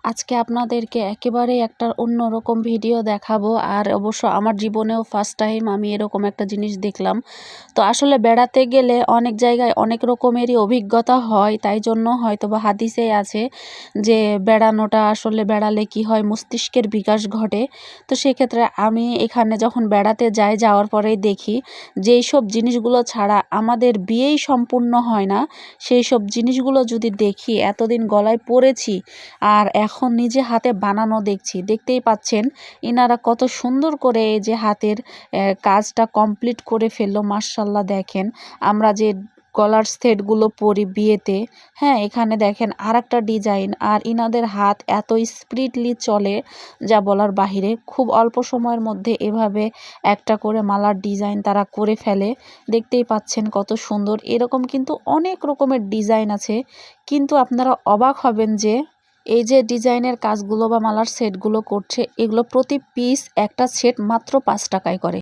আজকে আপনাদেরকে একেবারেই একটা অন্যরকম ভিডিও দেখাবো। আর অবশ্য আমার জীবনেও ফার্স্ট টাইম আমি এরকম একটা জিনিস দেখলাম। তো আসলে বেড়াতে গেলে অনেক জায়গায় অনেক রকমেরই অভিজ্ঞতা হয়, তাই জন্য হয়তোবা হাদিসে আছে যে বেড়ানোটা আসলে বেড়ালে কি হয়, মস্তিষ্কের বিকাশ ঘটে। তো সেক্ষেত্রে আমি এখানে যখন বেড়াতে যাই, যাওয়ার পরেই দেখি যেই সব জিনিসগুলো ছাড়া আমাদের বিয়েই সম্পূর্ণ হয় না, সেই সব জিনিসগুলো যদি দেখি, এতদিন গলায় পরেছি আর এখন নিজে হাতে বানানো দেখছি। দেখতেই পাচ্ছেন ইনারা কত সুন্দর করে এই যে হাতের কাজটা কমপ্লিট করে ফেললো। মাশাল্লাহ, দেখেন আমরা যে গলার সেটগুলো পরি বিয়েতে, হ্যাঁ, এখানে দেখেন আর একটা ডিজাইন। আর ইনাদের হাত এত স্পিডলি চলে যা বলার বাহিরে। খুব অল্প সময়ের মধ্যে এভাবে একটা করে মালার ডিজাইন তারা করে ফেলে। দেখতেই পাচ্ছেন কত সুন্দর। এরকম কিন্তু অনেক রকমের ডিজাইন আছে, কিন্তু আপনারা অবাক হবেন যে এই যে ডিজাইনের কাজগুলো বা মালার সেটগুলো করছে, এগুলো প্রতি পিস একটা সেট মাত্র 5 টাকায় করে।